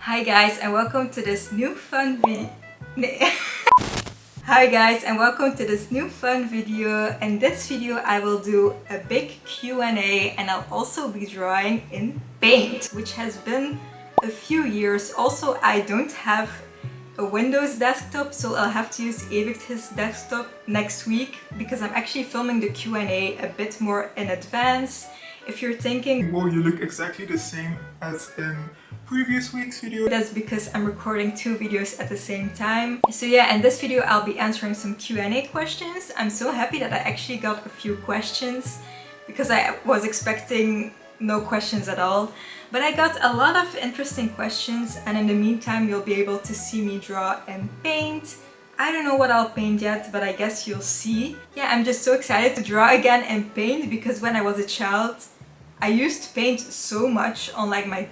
Hi guys and welcome to this new fun video. Hi guys and welcome to this new fun video. In this video I will do a big Q&A and I'll also be drawing in paint, which has been a few years. Also, I don't have a Windows desktop, so I'll have to use his desktop next week because I'm actually filming the Q&A a bit more in advance. If you're thinking, well, you look exactly the same as in previous week's video, that's because I'm recording two videos at the same time. So yeah, in this video I'll be answering some Q&A questions. I'm so happy that I actually got a few questions because I was expecting no questions at all. But I got a lot of interesting questions, and in the meantime you'll be able to see me draw and paint. I don't know what I'll paint yet, but I guess you'll see. Yeah, I'm just so excited to draw again and paint because when I was a child I used to paint so much on like my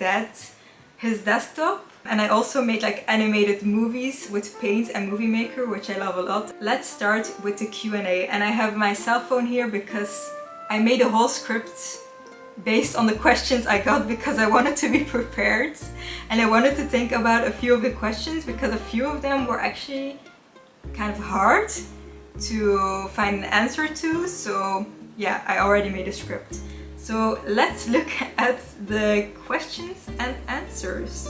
his desktop, and I also made like animated movies with Paint and Movie Maker, which I love a lot. Let's start with the Q&A, and I have my cell phone here because I made a whole script based on the questions I got because I wanted to be prepared and I wanted to think about a few of the questions because a few of them were actually kind of hard to find an answer to. So yeah, I already made a script. So let's look at the questions and answers.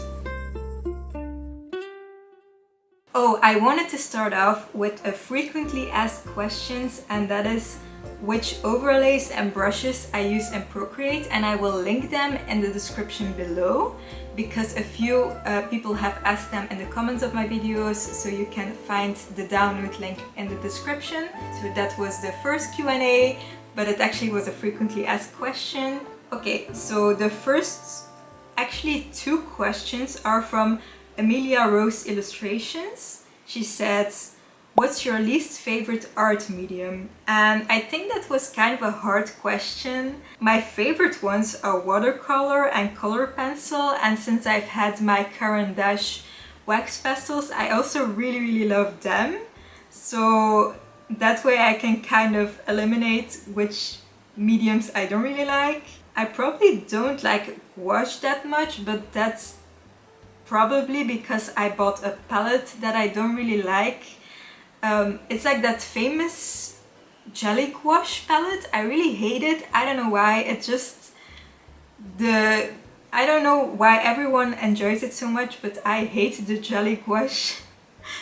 Oh, I wanted to start off with a frequently asked questions, and that is which overlays and brushes I use in Procreate, and I will link them in the description below because a few people have asked them in the comments of my videos, so you can find the download link in the description. So that was the first Q&A, but it actually was a frequently asked question. Okay, so the first, actually two questions are from Amelia Rose Illustrations. She said, what's your least favorite art medium? And I think that was kind of a hard question. My favorite ones are watercolor and color pencil, and since I've had my Caran d'Ache wax pastels, I also really love them. So that way I can kind of eliminate which mediums I don't really like. I probably don't like gouache that much, but that's probably because I bought a palette that I don't really like. It's like that famous jelly gouache palette. I really hate it. I don't know why. It just I don't know why everyone enjoys it so much, but I hate the jelly gouache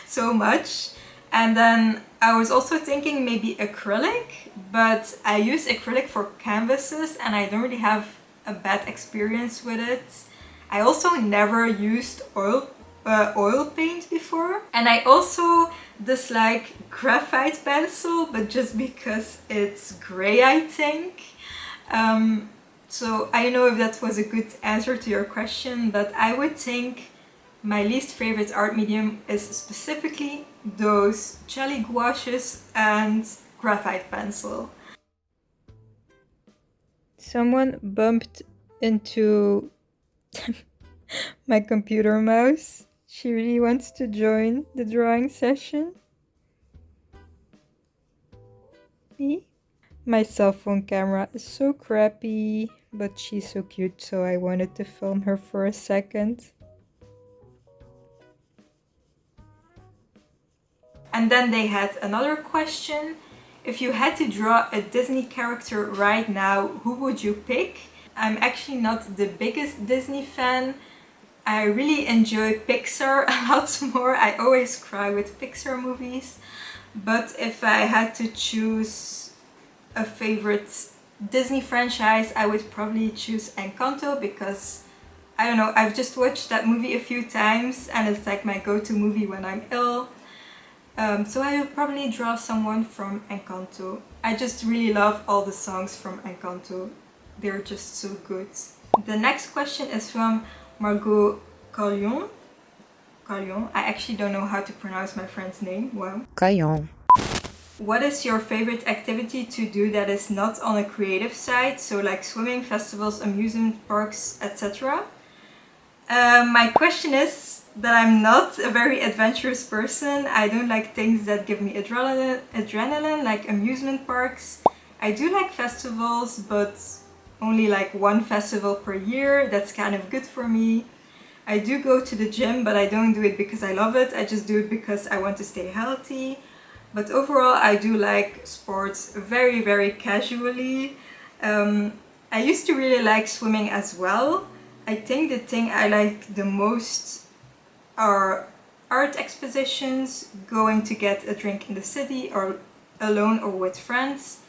so much. And then I was also thinking maybe acrylic, but I use acrylic for canvases and I don't really have a bad experience with it. I also never used oil paint before, and I also dislike graphite pencil, but just because it's gray, I think. So I don't know if that was a good answer to your question, but I would think my least favorite art medium is specifically those jelly gouaches and graphite pencil. Someone bumped into my computer mouse. She really wants to join the drawing session. Me? My cell phone camera is so crappy, but she's so cute, so I wanted to film her for a second. And then they had another question. If you had to draw a Disney character right now, who would you pick? I'm actually not the biggest Disney fan. I really enjoy Pixar a lot more. I always cry with Pixar movies. But if I had to choose a favorite Disney franchise, I would probably choose Encanto because, I don't know, I've just watched that movie a few times and it's like my go-to movie when I'm ill. So I would probably draw someone from Encanto. I just really love all the songs from Encanto. They're just so good. The next question is from Margot Callion. I actually don't know how to pronounce my friend's name. Wow. Callion. What is your favorite activity to do that is not on a creative side? So like swimming, festivals, amusement parks, etc. My question is that I'm not a very adventurous person. I don't like things that give me adrenaline like amusement parks. I do like festivals, but only like one festival per year. That's kind of good for me. I do go to the gym, but I don't do it because I love it. I just do it because I want to stay healthy. But overall, I do like sports very, very casually. I used to really like swimming as well. I think the thing I like the most are art expositions, going to get a drink in the city or alone or with friends,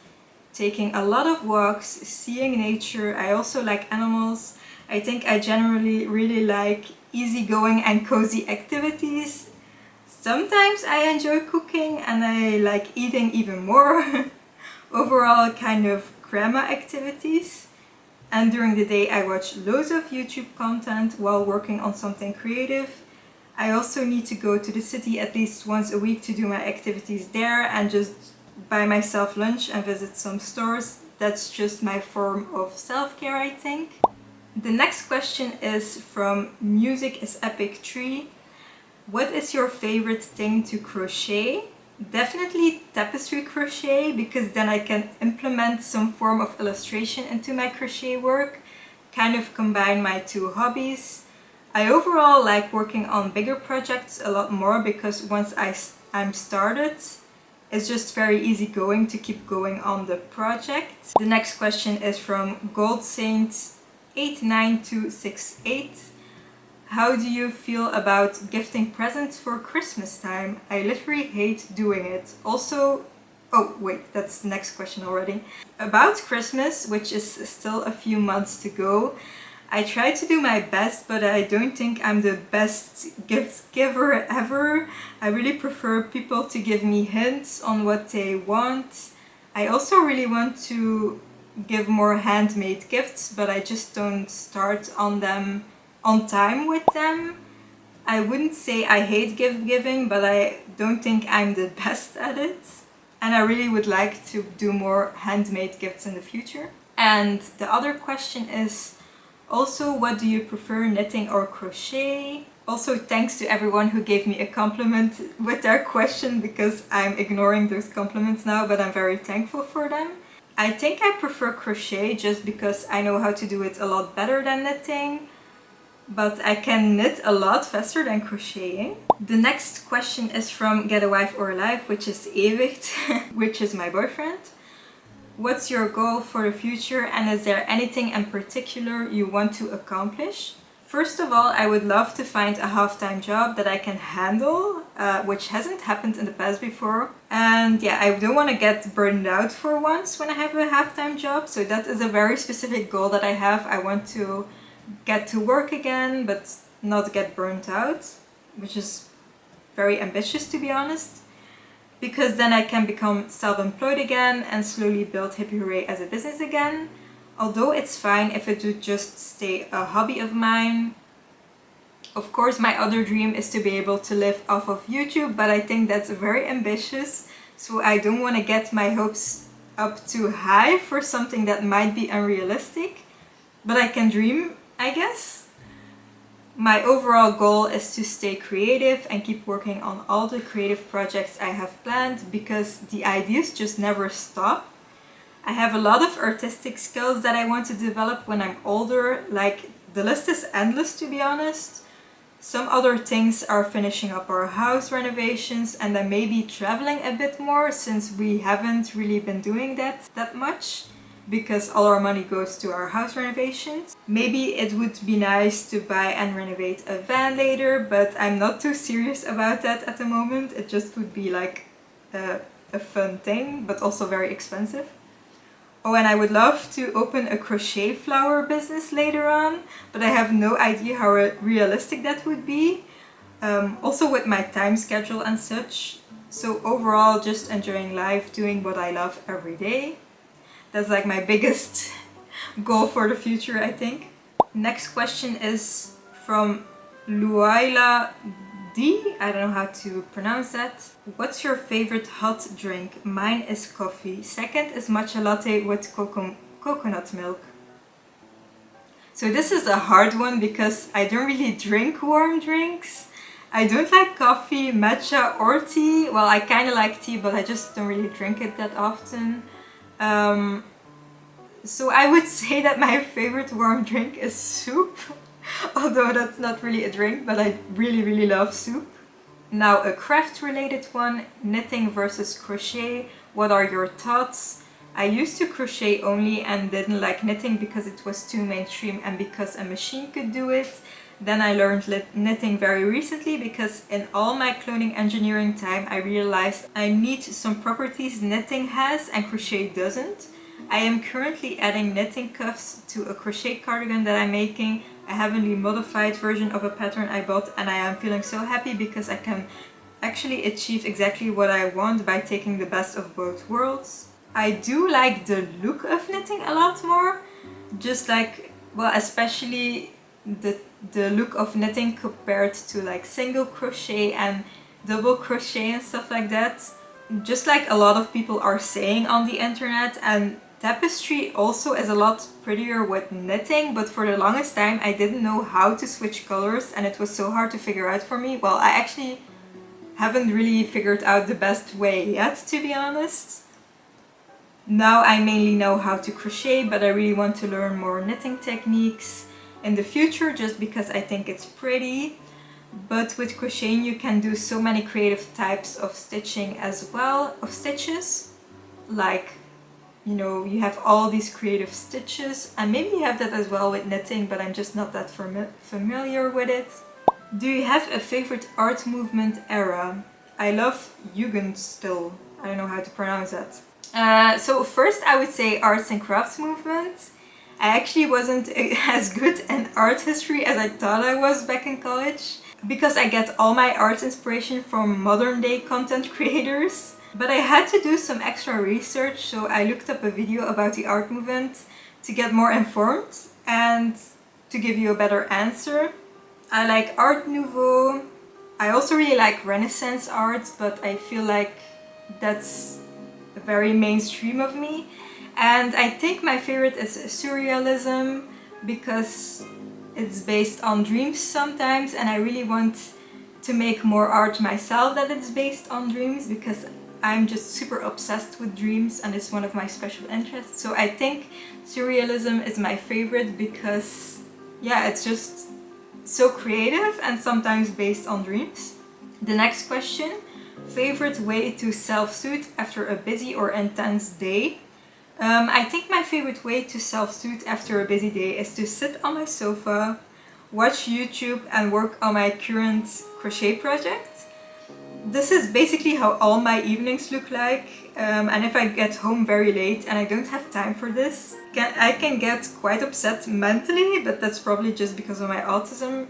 taking a lot of walks, seeing nature. I also like animals. I think I generally really like easygoing and cozy activities. Sometimes I enjoy cooking and I like eating even more. Overall, kind of grandma activities. And during the day I watch loads of YouTube content while working on something creative. I also need to go to the city at least once a week to do my activities there and just buy myself lunch and visit some stores. That's just my form of self-care, I think. The next question is from Music is Epic Tree. What is your favorite thing to crochet? Definitely tapestry crochet, because then I can implement some form of illustration into my crochet work, kind of combine my two hobbies. I overall like working on bigger projects a lot more because once I'm started, it's just very easy going to keep going on the project. The next question is from Gold Saint 89268. How do you feel about gifting presents for Christmas time? I literally hate doing it. Also, oh wait, that's the next question already. About Christmas, which is still a few months to go, I try to do my best, but I don't think I'm the best gift giver ever. I really prefer people to give me hints on what they want. I also really want to give more handmade gifts, but I just don't start on them on time with them. I wouldn't say I hate gift giving, but I don't think I'm the best at it. And I really would like to do more handmade gifts in the future. And the other question is also, what do you prefer, knitting or crochet? Also, thanks to everyone who gave me a compliment with their question, because I'm ignoring those compliments now, but I'm very thankful for them. I think I prefer crochet just because I know how to do it a lot better than knitting. But I can knit a lot faster than crocheting. The next question is from Get a Wife or a Life, which is Ewicht, which is my boyfriend. What's your goal for the future, and is there anything in particular you want to accomplish? First of all, I would love to find a half-time job that I can handle, which hasn't happened in the past before. And yeah, I don't want to get burned out for once when I have a half-time job, so that is a very specific goal that I have. I want to get to work again, but not get burnt out, which is very ambitious, to be honest, because then I can become self-employed again and slowly build Hippie Hooray as a business again. Although it's fine if it would just stay a hobby of mine. Of course, my other dream is to be able to live off of YouTube, but I think that's very ambitious, so I don't want to get my hopes up too high for something that might be unrealistic, but I can dream, I guess. My overall goal is to stay creative and keep working on all the creative projects I have planned, because the ideas just never stop. I have a lot of artistic skills that I want to develop when I'm older. Like, the list is endless, to be honest. Some other things are finishing up our house renovations, and then maybe traveling a bit more, since we haven't really been doing that much, because all our money goes to our house renovations. Maybe it would be nice to buy and renovate a van later, but I'm not too serious about that at the moment. It just would be like a fun thing, but also very expensive. Oh, and I would love to open a crochet flower business later on, but I have no idea how realistic that would be. Also with my time schedule and such. So overall, just enjoying life, doing what I love every day. That's like my biggest goal for the future, I think. Next question is from Luaila D. I don't know how to pronounce that. What's your favorite hot drink? Mine is coffee. Second is matcha latte with coconut milk. So this is a hard one because I don't really drink warm drinks. I don't like coffee, matcha or tea. Well, I kind of like tea, but I just don't really drink it that often. So I would say that my favorite warm drink is soup. Although that's not really a drink, but I really love soup. Now a craft related one, knitting versus crochet. What are your thoughts? I used to crochet only and didn't like knitting because it was too mainstream and because a machine could do it. Then I learned knitting very recently because in all my clothing engineering time I realized I need some properties knitting has and crochet doesn't. I am currently adding knitting cuffs to a crochet cardigan that I'm making, a heavily modified version of a pattern I bought, and I am feeling so happy because I can actually achieve exactly what I want by taking the best of both worlds. I do like the look of knitting a lot more, just like, well, especially the look of knitting compared to like single crochet and double crochet and stuff like that. Just like a lot of people are saying on the internet, and tapestry also is a lot prettier with knitting, but for the longest time I didn't know how to switch colors and it was so hard to figure out for me. Well, I actually haven't really figured out the best way yet, to be honest. Now I mainly know how to crochet, but I really want to learn more knitting techniques in the future just because I think it's pretty. But with crocheting you can do so many creative types of stitching as well, of stitches. Like, you know, you have all these creative stitches, and maybe you have that as well with knitting, but I'm just not that familiar with it. Do you have a favorite art movement era? I love Jugendstil. I don't know how to pronounce that. So first I would say arts and crafts movement. I actually wasn't as good in art history as I thought I was back in college, because I get all my art inspiration from modern day content creators. But I had to do some extra research, so I looked up a video about the art movement to get more informed and to give you a better answer. I like Art Nouveau. I also really like Renaissance art, but I feel like that's very mainstream of me. And I think my favorite is Surrealism because it's based on dreams sometimes, and I really want to make more art myself that it's based on dreams because I'm just super obsessed with dreams and it's one of my special interests. So I think Surrealism is my favorite because, yeah, it's just so creative and sometimes based on dreams. The next question, favorite way to self-soothe after a busy or intense day? I think my favorite way to self-soothe after a busy day is to sit on my sofa, watch YouTube and work on my current crochet project. This is basically how all my evenings look like, and if I get home very late and I don't have time for this, I can get quite upset mentally, but that's probably just because of my autism.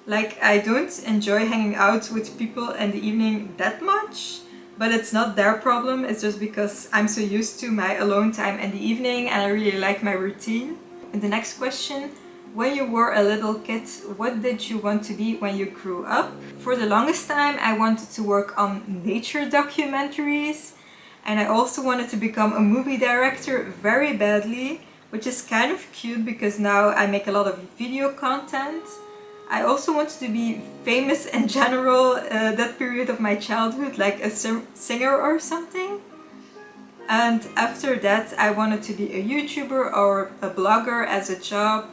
Like, I don't enjoy hanging out with people in the evening that much, but it's not their problem, it's just because I'm so used to my alone time in the evening and I really like my routine. And the next question, when you were a little kid, what did you want to be when you grew up? For the longest time I wanted to work on nature documentaries, and I also wanted to become a movie director very badly, which is kind of cute because now I make a lot of video content. I also wanted to be famous in general, that period of my childhood, like a singer or something. And after that I wanted to be a YouTuber or a blogger as a job.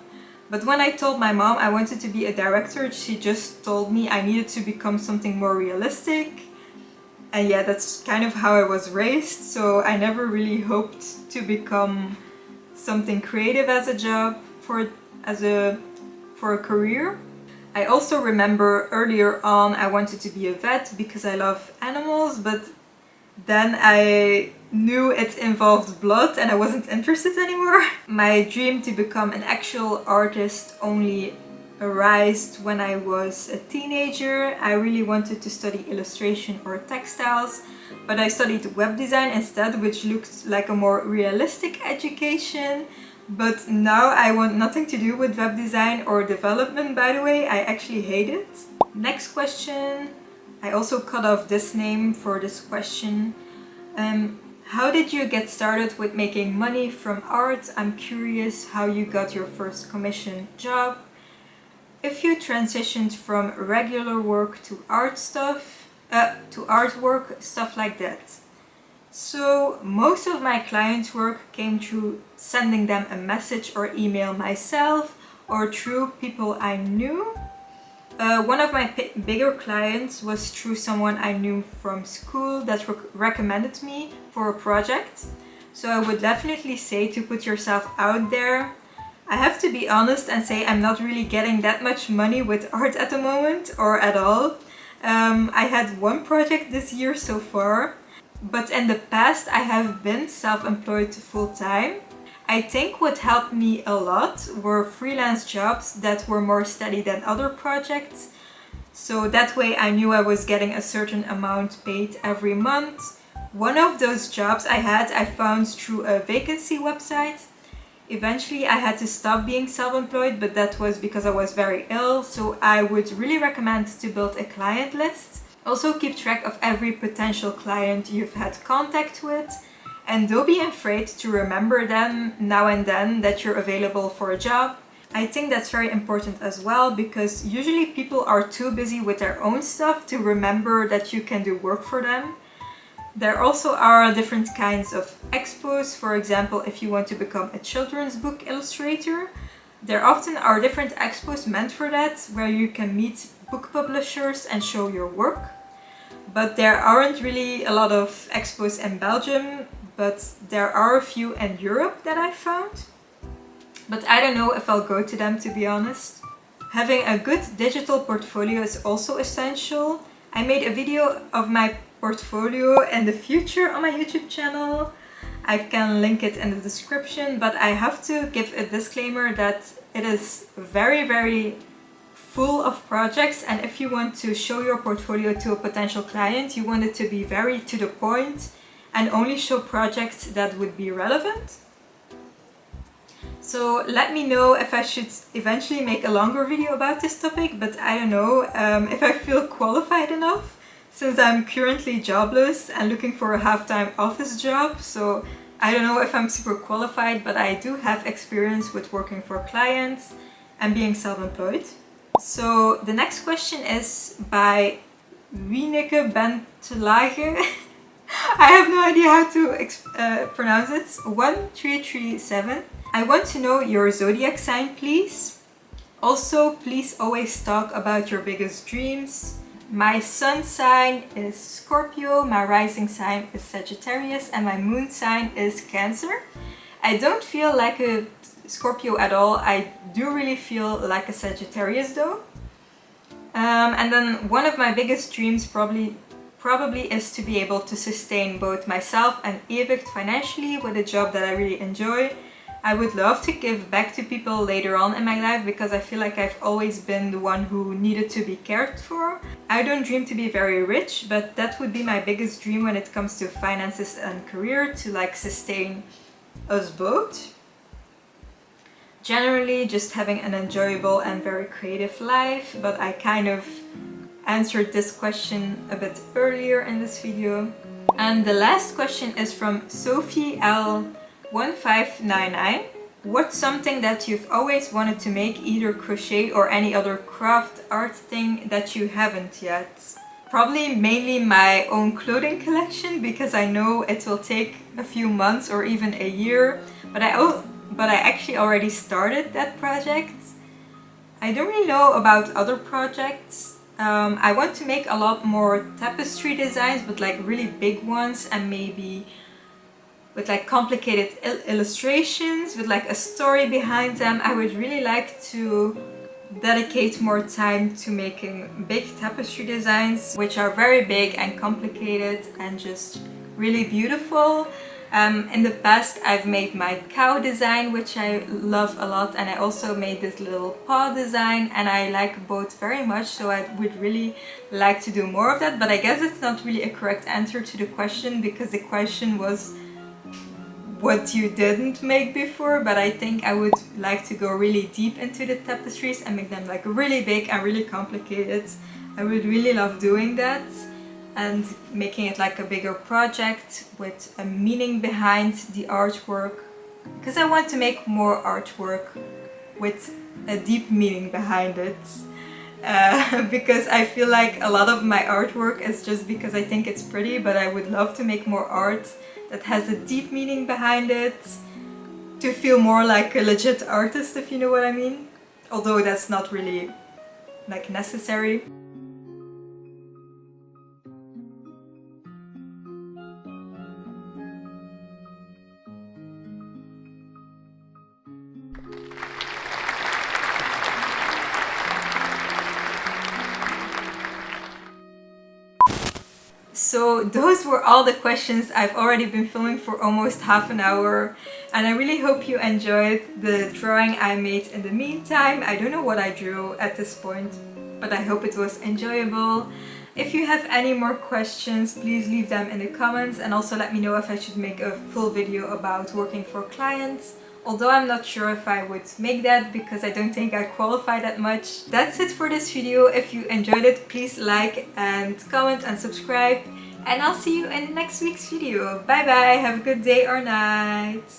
But when I told my mom I wanted to be a director, she just told me I needed to become something more realistic. And yeah, that's kind of how I was raised, so I never really hoped to become something creative as a job, for a career. I also remember earlier on I wanted to be a vet because I love animals, but then I knew it involved blood and I wasn't interested anymore. My dream to become an actual artist only arose when I was a teenager. I really wanted to study illustration or textiles, but I studied web design instead, which looked like a more realistic education. But now I want nothing to do with web design or development, by the way. I actually hate it. Next question. I also cut off this name for this question. How did you get started with making money from art? I'm curious how you got your first commission job. If you transitioned from regular work to artwork, stuff like that. So most of my client work came through sending them a message or email myself, or through people I knew. One of my bigger clients was through someone I knew from school that recommended me for a project. So I would definitely say to put yourself out there. I have to be honest and say I'm not really getting that much money with art at the moment, or at all. I had one project this year so far, but in the past I have been self-employed full-time. I think what helped me a lot were freelance jobs that were more steady than other projects. So that way I knew I was getting a certain amount paid every month. One of those jobs I found through a vacancy website. Eventually I had to stop being self-employed, but that was because I was very ill, so I would really recommend to build a client list. Also keep track of every potential client you've had contact with, and don't be afraid to remember them now and then that you're available for a job. I think that's very important as well, because usually people are too busy with their own stuff to remember that you can do work for them. There also are different kinds of expos. For example, if you want to become a children's book illustrator, there often are different expos meant for that, where you can meet book publishers and show your work. But there aren't really a lot of expos in Belgium, but there are a few in Europe that I found. But I don't know if I'll go to them, to be honest. Having a good digital portfolio is also essential. I made a video of my portfolio in the future on my YouTube channel. I can link it in the description, but I have to give a disclaimer that it is very full of projects, and if you want to show your portfolio to a potential client, you want it to be very to the point and only show projects that would be relevant. So let me know if I should eventually make a longer video about this topic, but I don't know if I feel qualified enough, since I'm currently jobless and looking for a half-time office job. So I don't know if I'm super qualified, but I do have experience with working for clients and being self-employed. So the next question is by Wieneke Bentelage. I have no idea how to pronounce it. 1337. I want to know your zodiac sign, please. Also, please always talk about your biggest dreams. My sun sign is Scorpio, my rising sign is Sagittarius, and my moon sign is Cancer. I don't feel like a Scorpio at all. I do really feel like a Sagittarius though. And then one of my biggest dreams probably is to be able to sustain both myself and Evict financially with a job that I really enjoy. I would love to give back to people later on in my life, because I feel like I've always been the one who needed to be cared for. I don't dream to be very rich, but that would be my biggest dream when it comes to finances and career, to like sustain us both. Generally just having an enjoyable and very creative life, but I kind of answered this question a bit earlier in this video. And the last question is from Sophie L1599. What's something that you've always wanted to make, either crochet or any other craft art thing that you haven't yet? Probably mainly my own clothing collection, because I know it will take a few months or even a year, but I actually already started that project. I don't really know about other projects. I want to make a lot more tapestry designs, but like really big ones, and maybe with like complicated illustrations with like a story behind them. I would really like to dedicate more time to making big tapestry designs, which are very big and complicated and just really beautiful. In the past I've made my cow design, which I love a lot, and I also made this little paw design, and I like both very much, so I would really like to do more of that. But I guess it's not really a correct answer to the question, because the question was what you didn't make before, but I think I would like to go really deep into the tapestries and make them like really big and really complicated. I would really love doing that and making it like a bigger project with a meaning behind the artwork, because I want to make more artwork with a deep meaning behind it. Because I feel like a lot of my artwork is just because I think it's pretty, but I would love to make more art that has a deep meaning behind it, to feel more like a legit artist, if you know what I mean. although that's not really like necessary. So those were all the questions. I've already been filming for almost half an hour, and I really hope you enjoyed the drawing I made in the meantime. I don't know what I drew at this point, but I hope it was enjoyable. If you have any more questions, please leave them in the comments, and also let me know if I should make a full video about working for clients. Although I'm not sure if I would make that because I don't think I qualify that much. That's it for this video. If you enjoyed it, please like and comment and subscribe. And I'll see you in next week's video. Bye bye, have a good day or night.